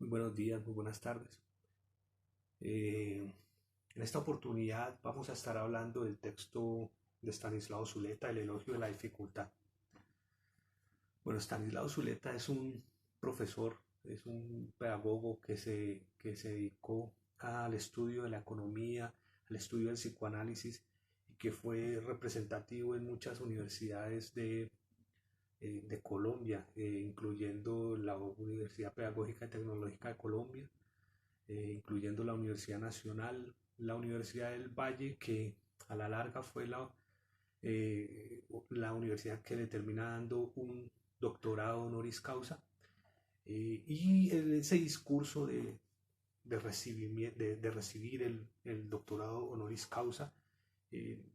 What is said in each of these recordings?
buenos días, muy buenas tardes. Eh, en esta oportunidad vamos a estar hablando del texto de Stanislao Zuleta, El elogio de la dificultad. Bueno, Stanislao Zuleta es un profesor, es un pedagogo que se dedicó al estudio de la economía, al estudio del psicoanálisis y que fue representativo en muchas universidades de Colombia, incluyendo la Universidad Pedagógica y Tecnológica de Colombia, incluyendo la Universidad Nacional, la Universidad del Valle, que a la larga fue la universidad que le termina dando un doctorado honoris causa. Y en ese discurso de recibir el doctorado honoris causa,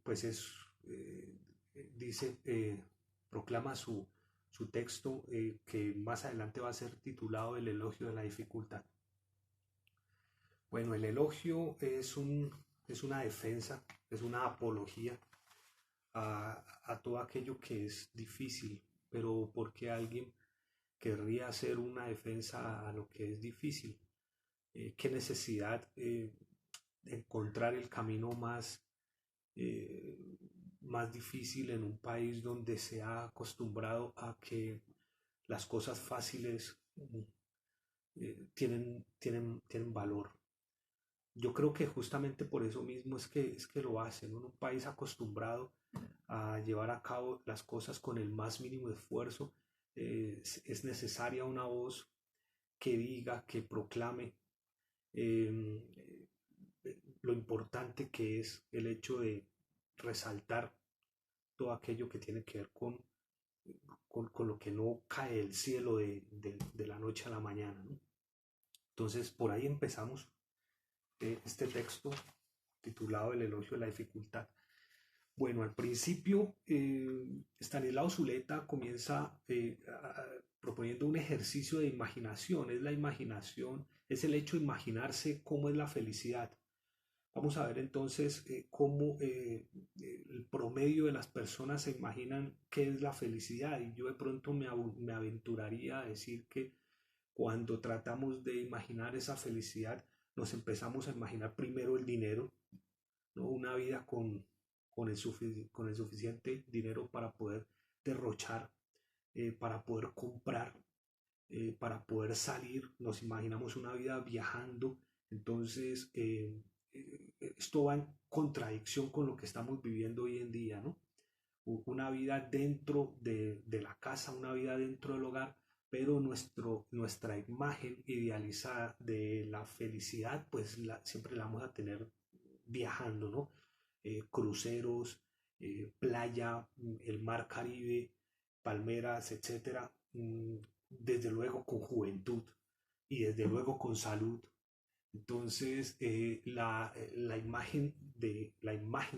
pues dice, proclama su texto, que más adelante va a ser titulado El elogio de la dificultad. Bueno, el elogio es una defensa, es una apología a todo aquello que es difícil, pero ¿por qué alguien querría hacer una defensa a lo que es difícil? ¿Qué necesidad de encontrar el camino eh, más difícil en un país donde se ha acostumbrado a que las cosas fáciles tienen valor? Yo creo que justamente por eso mismo es que lo hacen, ¿no? En un país acostumbrado a llevar a cabo las cosas con el más mínimo esfuerzo, es necesaria una voz que diga, que proclame eh, lo importante que es el hecho de resaltar todo aquello que tiene que ver con lo que no cae del cielo de la noche a la mañana, ¿no? Entonces, por ahí empezamos este texto titulado El elogio de la dificultad. Bueno, al principio, Stanislao Zuleta comienza proponiendo un ejercicio de imaginación. Es la imaginación, es el hecho de imaginarse cómo es la felicidad. Vamos a ver entonces cómo el promedio de las personas se imaginan qué es la felicidad. Y yo de pronto me aventuraría a decir que cuando tratamos de imaginar esa felicidad, nos empezamos a imaginar primero el dinero, ¿no? Una vida con el suficiente dinero para poder derrochar, para poder comprar, para poder salir. Nos imaginamos una vida viajando. Entonces, esto va en contradicción con lo que estamos viviendo hoy en día, ¿no? Una vida dentro de la casa, una vida dentro del hogar, pero nuestra imagen idealizada de la felicidad, pues siempre la vamos a tener viajando, ¿no? Cruceros, playa, el mar Caribe, palmeras, etcétera. Desde luego con juventud y desde luego con salud. Entonces, la imagen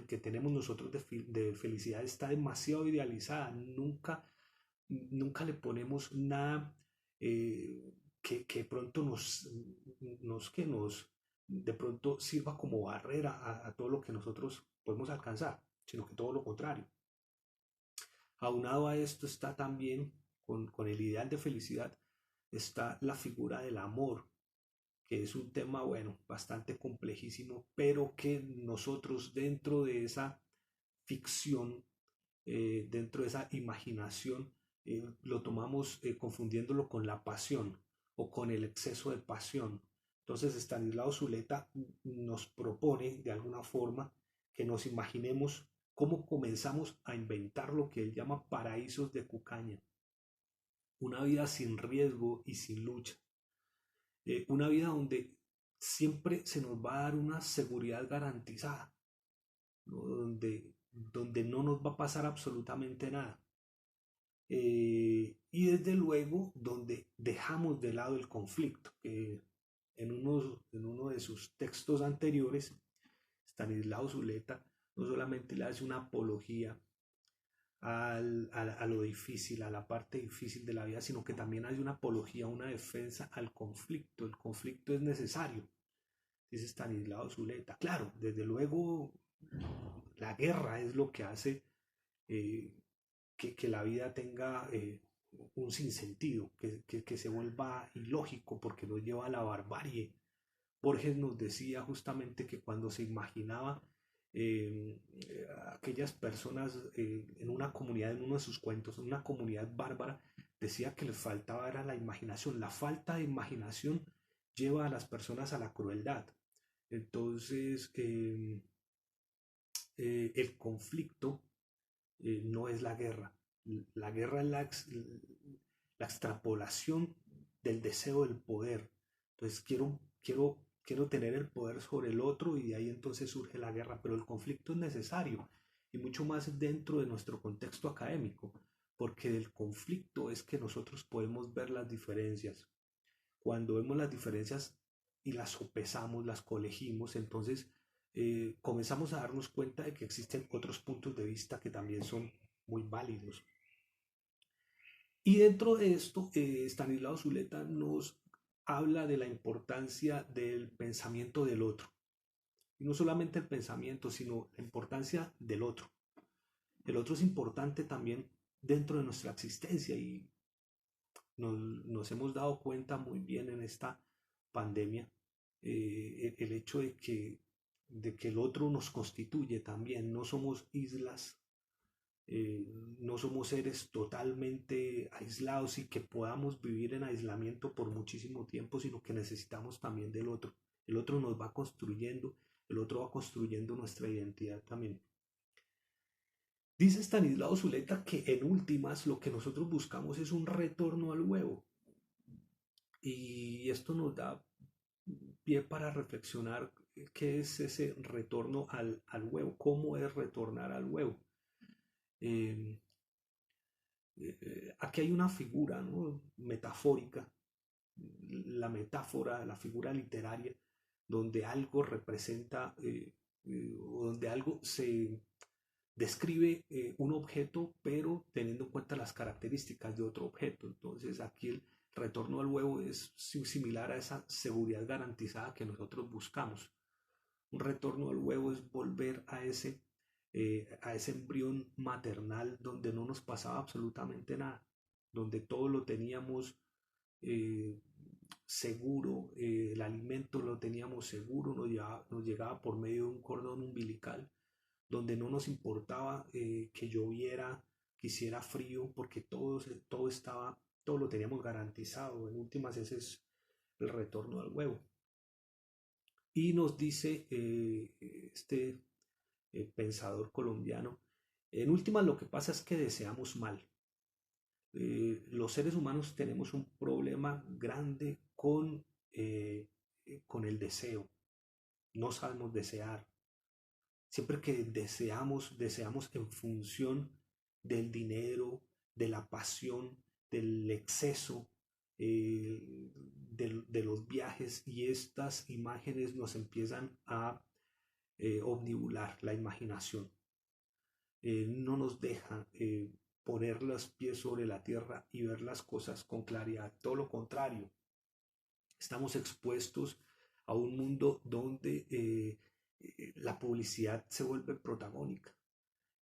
que tenemos nosotros de felicidad está demasiado idealizada. Nunca le ponemos nada que pronto de pronto sirva como barrera a todo lo que nosotros podemos alcanzar, sino que todo lo contrario. Aunado a esto está también, con el ideal de felicidad, está la figura del amor, que es un tema, bueno, bastante complejísimo, pero que nosotros dentro de esa ficción, dentro de esa imaginación, lo tomamos confundiéndolo con la pasión o con el exceso de pasión. Entonces, Stanislao Zuleta nos propone de alguna forma que nos imaginemos cómo comenzamos a inventar lo que él llama paraísos de cucaña, una vida sin riesgo y sin lucha, una vida donde siempre se nos va a dar una seguridad garantizada, ¿no? Donde no nos va a pasar absolutamente nada. Y desde luego donde dejamos de lado el conflicto, que en uno de sus textos anteriores, Stanislao Zuleta no solamente le hace una apología a lo difícil, a la parte difícil de la vida, sino que también hay una apología, una defensa al conflicto. El conflicto es necesario, dice Stanislao Zuleta. Claro, desde luego la guerra es lo que hace eh, que la vida tenga un sinsentido, que se vuelva ilógico porque nos lleva a la barbarie. Borges nos decía justamente que cuando se imaginaba eh, aquellas personas en una comunidad, en uno de sus cuentos, en una comunidad bárbara, decía que les faltaba era la imaginación. La falta de imaginación lleva a las personas a la crueldad. Entonces, el conflicto no es la guerra. La guerra es la extrapolación del deseo del poder. Entonces quiero tener el poder sobre el otro y de ahí entonces surge la guerra, pero el conflicto es necesario y mucho más dentro de nuestro contexto académico, porque del conflicto es que nosotros podemos ver las diferencias. Cuando vemos las diferencias y las sopesamos, las colegimos, entonces comenzamos a darnos cuenta de que existen otros puntos de vista que también son muy válidos. Y dentro de esto, Stanislao Zuleta nos habla de la importancia del pensamiento del otro. Y no solamente el pensamiento, sino la importancia del otro. El otro es importante también dentro de nuestra existencia y nos hemos dado cuenta muy bien en esta pandemia el hecho de que el otro nos constituye también. No somos islas, eh, no somos seres totalmente aislados y que podamos vivir en aislamiento por muchísimo tiempo, sino que necesitamos también del otro. El otro nos va construyendo, el otro va construyendo nuestra identidad también. Dice Stanislao Zuleta que en últimas lo que nosotros buscamos es un retorno al huevo. Y esto nos da pie para reflexionar qué es ese retorno al huevo, cómo es retornar al huevo. Eh, Aquí hay una figura, ¿no?, metafórica, la metáfora, la figura literaria, donde algo representa o donde algo se describe un objeto, pero teniendo en cuenta las características de otro objeto. Entonces aquí el retorno al huevo es similar a esa seguridad garantizada que nosotros buscamos. Un retorno al huevo es volver a ese embrión maternal donde no nos pasaba absolutamente nada, donde todo lo teníamos eh, seguro, el alimento lo teníamos seguro, nos llegaba por medio de un cordón umbilical, donde no nos importaba que lloviera, que hiciera frío, porque todo lo teníamos garantizado. En últimas, ese es el retorno al huevo. Y nos dice este pensador colombiano, en últimas lo que pasa es que deseamos mal. Los seres humanos tenemos un problema grande con el deseo. No sabemos desear. Siempre que deseamos en función del dinero, de la pasión, del exceso, de los viajes, y estas imágenes nos empiezan a omnibular la imaginación. No nos deja poner los pies sobre la tierra y ver las cosas con claridad. Todo lo contrario, estamos expuestos a un mundo donde la publicidad se vuelve protagónica.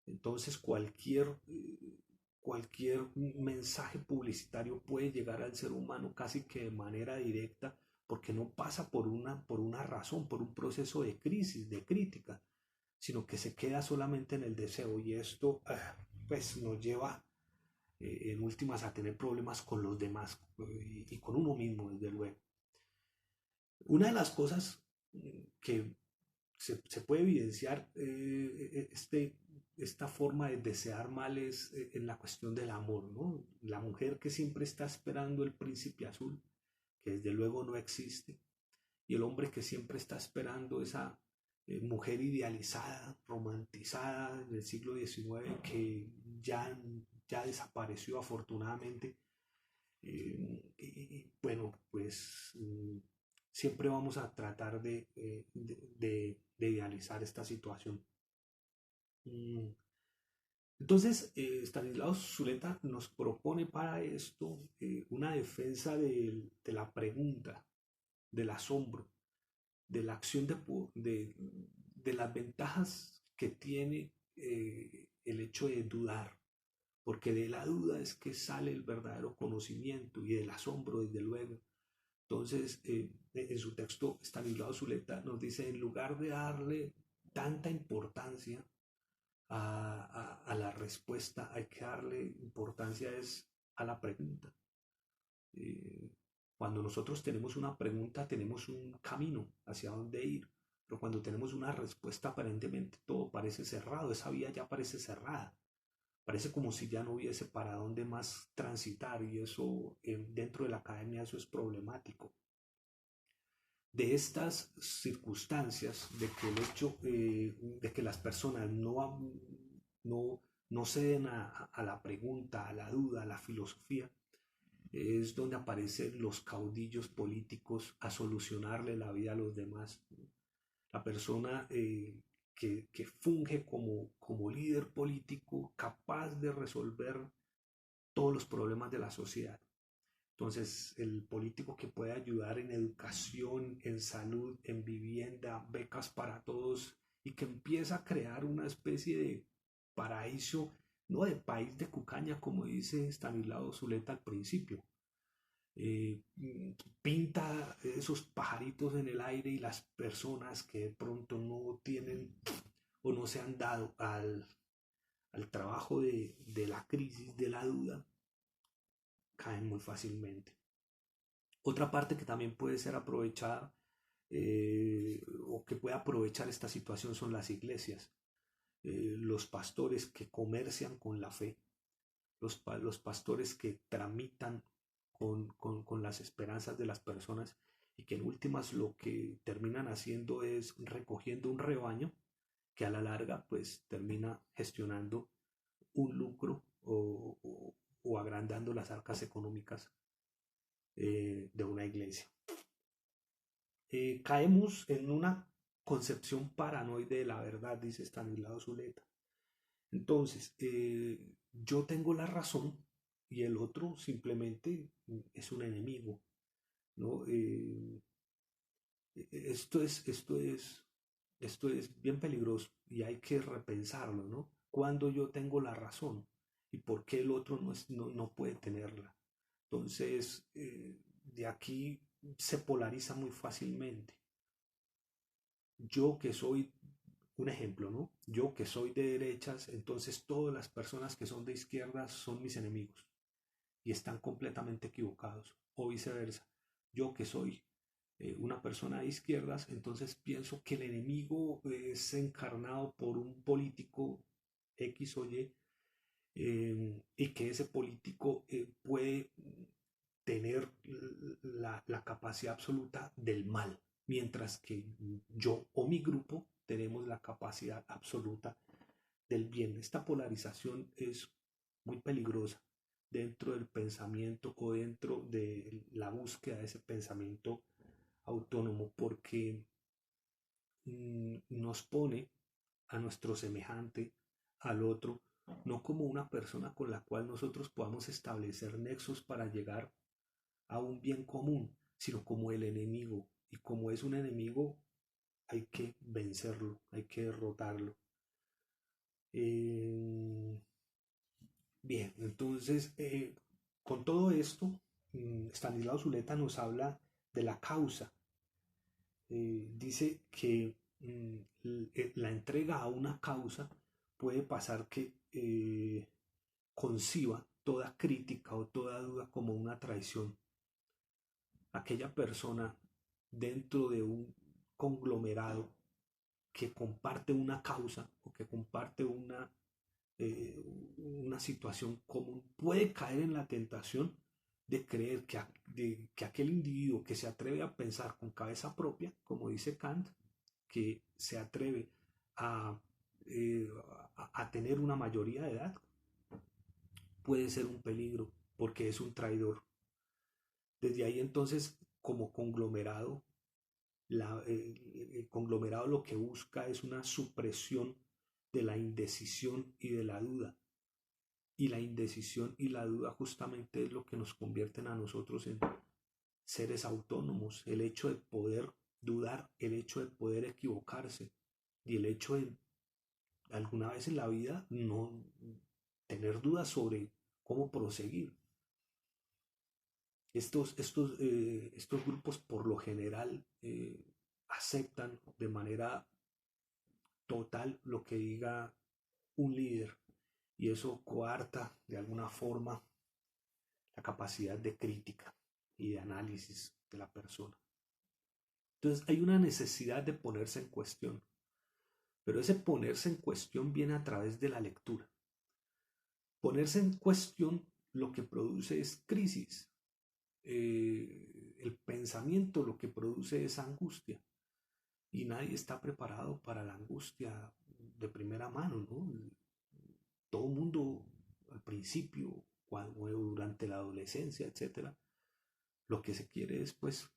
Entonces cualquier mensaje publicitario puede llegar al ser humano casi que de manera directa porque no pasa por una razón, por un proceso de crisis, de crítica, sino que se queda solamente en el deseo y esto pues nos lleva en últimas a tener problemas con los demás y con uno mismo, desde luego. Una de las cosas que se puede evidenciar esta forma de desear mal es en la cuestión del amor, ¿no? La mujer que siempre está esperando el príncipe azul, que desde luego no existe, y el hombre que siempre está esperando esa mujer idealizada, romantizada en el siglo XIX, que ya desapareció afortunadamente. Y bueno, pues siempre vamos a tratar de idealizar esta situación. Mm, Entonces, Stanislao Zuleta nos propone para esto una defensa de la pregunta, del asombro, de la acción de las ventajas que tiene el hecho de dudar. porque de la duda es que sale el verdadero conocimiento y del asombro, desde luego. Entonces, en su texto, Stanislao Zuleta nos dice, en lugar de darle tanta importancia a la respuesta, hay que darle importancia es a la pregunta. Eh, Cuando nosotros tenemos una pregunta, tenemos un camino hacia dónde ir, pero cuando tenemos una respuesta, aparentemente todo parece cerrado, esa vía ya parece cerrada. Parece como si ya no hubiese para dónde más transitar y eso dentro de la academia eso es problemático. De estas circunstancias, de que el hecho de que las personas no, no ceden a la pregunta, a la duda, a la filosofía, es donde aparecen los caudillos políticos a solucionarle la vida a los demás. La persona que funge como líder político capaz de resolver todos los problemas de la sociedad. Entonces, el político que puede ayudar en educación, en salud, en vivienda, becas para todos y que empieza a crear una especie de paraíso, no de país de cucaña, como dice Stanislao Zuleta al principio. Eh, Pinta esos pajaritos en el aire y las personas que de pronto no tienen o no se han dado al trabajo de la crisis, de la duda, caen muy fácilmente. Otra parte que también puede ser aprovechada o que puede aprovechar esta situación son las iglesias, los pastores que comercian con la fe, los pastores que tramitan con las esperanzas de las personas y que en últimas lo que terminan haciendo es recogiendo un rebaño que a la larga pues termina gestionando un lucro o agrandando las arcas económicas de una iglesia. Caemos en una concepción paranoide de la verdad, dice Stanislao Zuleta. Entonces, yo tengo la razón y el otro simplemente es un enemigo, ¿no? Esto es bien peligroso y hay que repensarlo, ¿no? Cuando yo tengo la razón y por qué el otro no puede tenerla. Entonces, de aquí se polariza muy fácilmente. Yo que soy un ejemplo, ¿no? Yo que soy de derechas, entonces todas las personas que son de izquierdas son mis enemigos y están completamente equivocados. O viceversa. Yo que soy una persona de izquierdas, entonces pienso que el enemigo es encarnado por un político X o Y y que ese político puede tener la capacidad absoluta del mal, mientras que yo o mi grupo tenemos la capacidad absoluta del bien. Esta polarización es muy peligrosa dentro del pensamiento o dentro de la búsqueda de ese pensamiento autónomo porque nos pone a nuestro semejante, al otro, no como una persona con la cual nosotros podamos establecer nexos para llegar a un bien común, sino como el enemigo. Y como es un enemigo, hay que vencerlo, hay que derrotarlo. Eh, Bien, entonces, con todo esto, Stanislao Zuleta nos habla de la causa. Dice que la entrega a una causa puede pasar que conciba toda crítica o toda duda como una traición. Aquella persona dentro de un conglomerado que comparte una causa o que comparte eh, una situación común puede caer en la tentación de creer que aquel individuo que se atreve a pensar con cabeza propia, como dice Kant, que se atreve a, eh, a tener una mayoría de edad, puede ser un peligro porque es un traidor. Desde ahí entonces, como conglomerado, el conglomerado lo que busca es una supresión de la indecisión y de la duda. Y la indecisión y la duda justamente es lo que nos convierten a nosotros en seres autónomos. El hecho de poder dudar, el hecho de poder equivocarse y el hecho de alguna vez en la vida tener dudas sobre cómo proseguir. Estos grupos por lo general aceptan de manera total lo que diga un líder y eso coarta de alguna forma la capacidad de crítica y de análisis de la persona. Entonces hay una necesidad de ponerse en cuestión, pero ese ponerse en cuestión viene a través de la lectura. Ponerse en cuestión lo que produce es crisis. El pensamiento lo que produce es angustia y nadie está preparado para la angustia de primera mano, ¿no? Todo mundo al principio, cuando, durante la adolescencia, etcétera, lo que se quiere es pues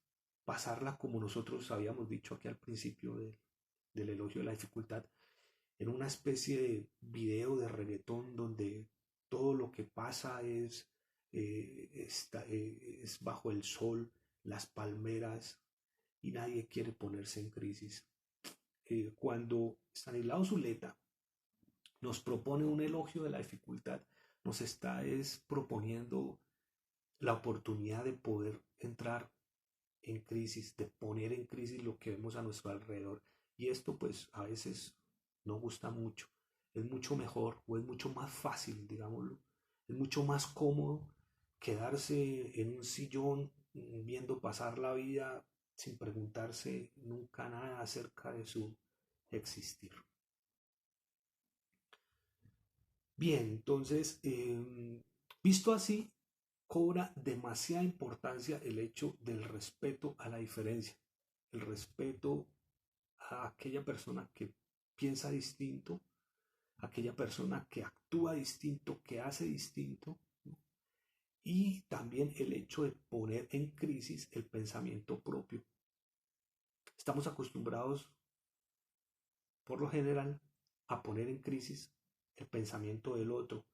pasarla como nosotros habíamos dicho aquí al principio del elogio de la dificultad, en una especie de video de reggaetón donde todo lo que pasa es bajo el sol, las palmeras y nadie quiere ponerse en crisis. Cuando Stanislao Zuleta nos propone un elogio de la dificultad, nos está proponiendo la oportunidad de poder entrar en crisis, de poner en crisis lo que vemos a nuestro alrededor. Y esto pues a veces no gusta mucho. Es mucho mejor o es mucho más fácil, digámoslo. Es mucho más cómodo quedarse en un sillón viendo pasar la vida sin preguntarse nunca nada acerca de su existir. Bien, entonces, visto así, cobra demasiada importancia el hecho del respeto a la diferencia, el respeto a aquella persona que piensa distinto, a aquella persona que actúa distinto, que hace distinto, ¿no? Y también el hecho de poner en crisis el pensamiento propio. Estamos acostumbrados, por lo general, a poner en crisis el pensamiento del otro,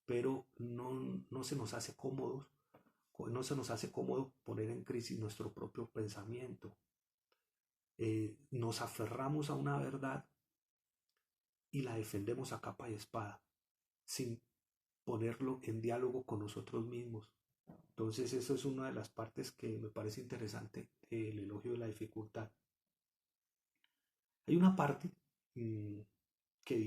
pero no se nos hace cómodos, no se nos hace cómodo poner en crisis nuestro propio pensamiento. Nos aferramos a una verdad y la defendemos a capa y espada, sin ponerlo en diálogo con nosotros mismos. Entonces eso es una de las partes que me parece interesante del elogio de la dificultad. Hay una parte que dice